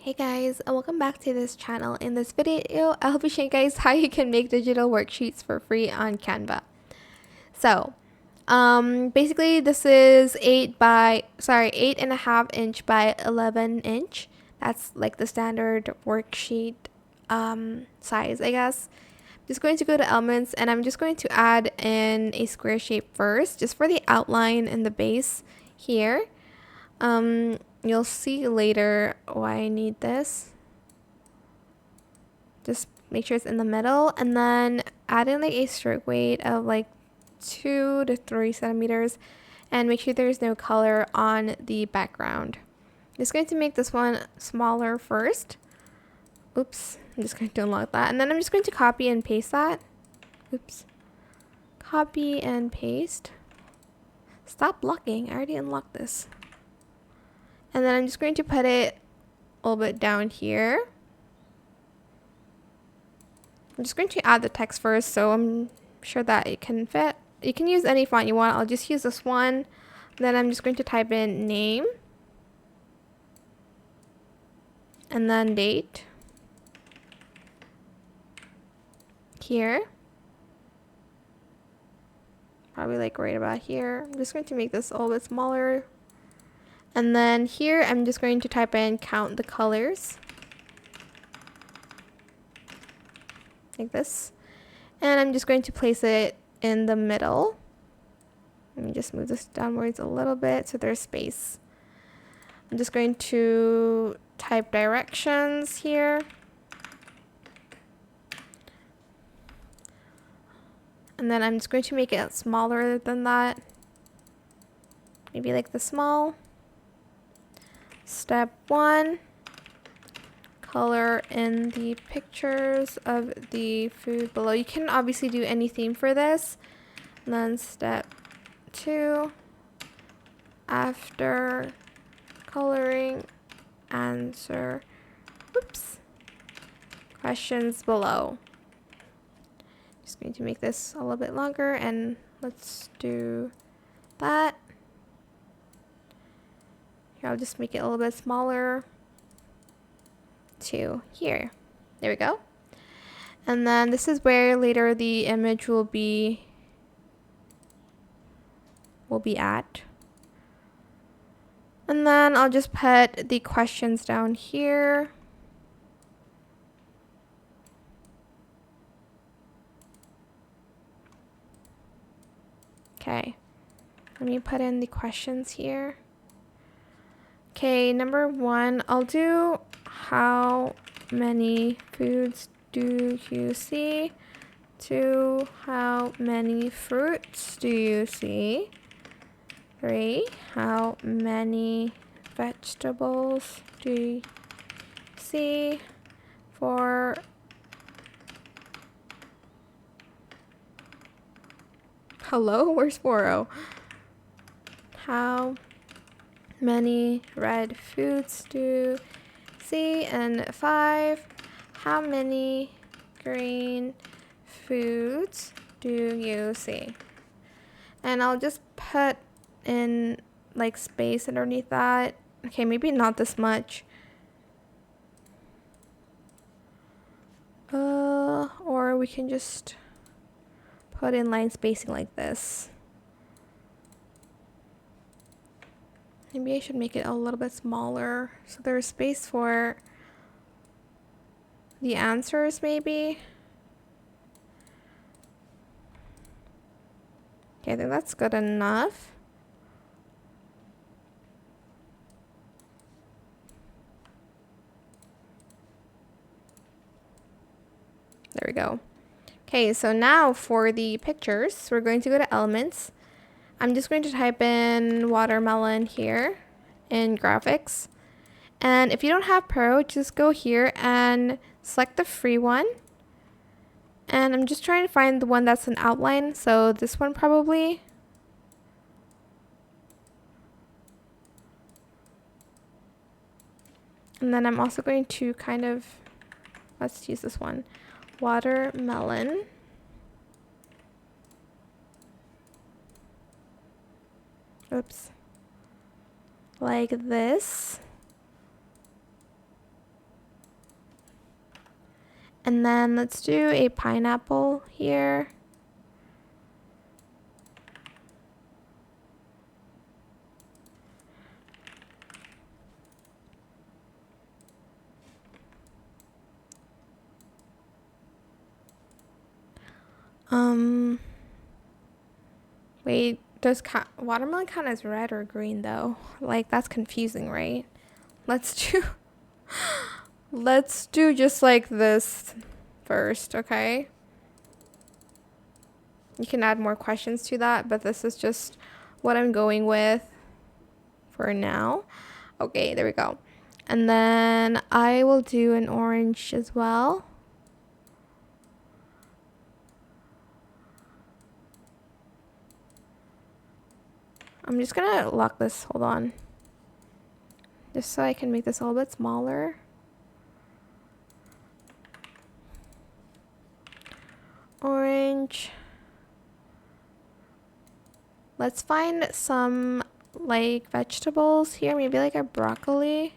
Hey guys, and welcome back to this channel. In this video, I'll be showing you guys how you can make digital worksheets for free on Canva. So, basically this is 8.5 inch by 11 inch. That's like the standard worksheet size, I guess. I'm just going to go to elements and I'm just going to add in a square shape first, just for the outline and the base here. You'll see later why I need this. Just make sure it's in the middle, and then add in like a stroke weight of like 2 to 3 centimeters, and make sure there's no color on the background. I'm just going to make this one smaller first. Oops, I'm just going to unlock that, and then I'm just going to copy and paste that. Oops. Copy and paste. Stop blocking, I already unlocked this. And then I'm just going to put it a little bit down here. I'm just going to add the text first so I'm sure that it can fit. You can use any font you want. I'll just use this one. Then I'm just going to type in name. And then date. Here. Probably like right about here. I'm just going to make this a little bit smaller. And then here I'm just going to type in count the colors. Like this. And I'm just going to place it in the middle. Let me just move this downwards a little bit so there's space. I'm just going to type directions here. And then I'm just going to make it smaller than that. Maybe like the small. Step 1. Color in the pictures of the food below. You can obviously do any theme for this. And then step 2. After coloring, answer questions below. Just going to make this a little bit longer, and let's do that. Here, I'll just make it a little bit smaller to here. There we go. And then this is where later the image will be at. And then I'll just put the questions down here. Okay, let me put in the questions here. Okay, number 1, I'll do how many foods do you see? 2, how many fruits do you see? 3, how many vegetables do you see? 4, hello? Where's 4? How many red foods do you see? And 5, how many green foods do you see? And I'll just put in like space underneath that. Okay, maybe not this much. Or we can just put in line spacing like this. Maybe I should make it a little bit smaller so there's space for the answers maybe. Okay, I think that's good enough. There we go. Okay, so now for the pictures, we're going to go to elements. I'm just going to type in watermelon here in graphics. And if you don't have Pro, just go here and select the free one. And I'm just trying to find the one that's an outline. So this one probably. And then I'm also going to kind of, let's use this one. Watermelon. Oops. Like this. And then let's do a pineapple here. Wait, does watermelon count as red or green though? Like, that's confusing, right? Let's do let's do just like this first, okay? You can add more questions to that, but this is just what I'm going with for now. Okay, there we go. And then I will do an orange as well. I'm just gonna lock this, hold on. Just so I can make this a little bit smaller. Orange. Let's find some like vegetables here, maybe like a broccoli.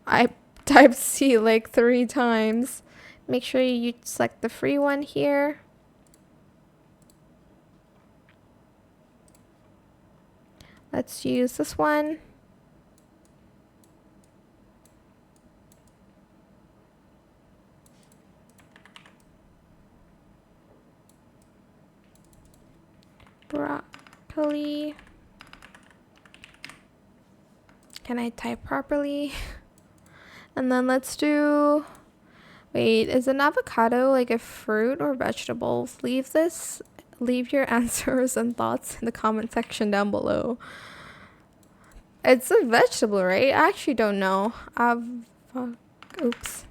I typed C like 3 times. Make sure you select the free one here. Let's use this one. Broccoli. Can I type properly? And then let's do, wait, is an avocado like a fruit or vegetable? Leave your answers and thoughts in the comment section down below. It's a vegetable, right? I actually don't know. Oops.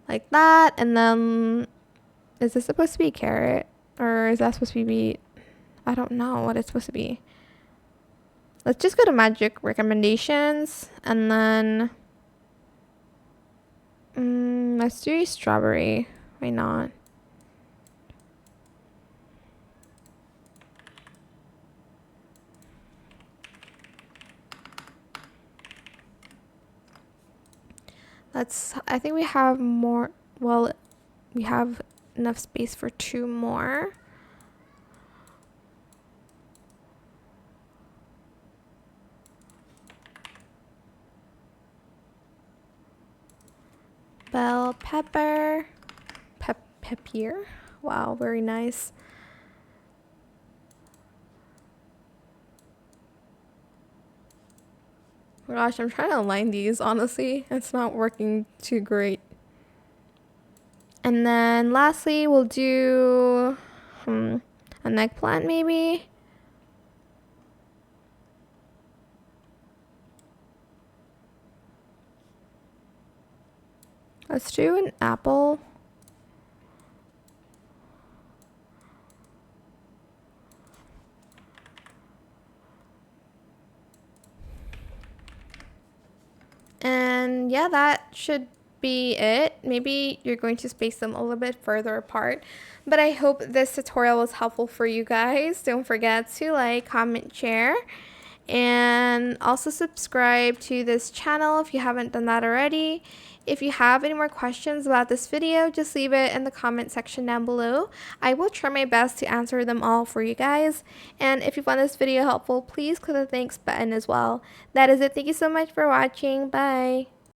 Like that, and then is this supposed to be carrot? Or is that supposed to be beet? I don't know what it's supposed to be. Let's just go to magic recommendations, and then let's do strawberry. Why not? I think we have more, well, we have enough space for 2 more. Bell pepper. Pepper. Wow, very nice. Gosh, I'm trying to align these, honestly. It's not working too great. And then lastly, we'll do an eggplant maybe. Let's do an apple. And yeah, that should be it. Maybe you're going to space them a little bit further apart, but I hope this tutorial was helpful for you guys. Don't forget to like, comment, share, and also subscribe to this channel if you haven't done that already. If you have any more questions about this video, just leave it in the comment section down below. I will try my best to answer them all for you guys. And if you found this video helpful, please click the thanks button as well. That is it. Thank you so much for watching. Bye.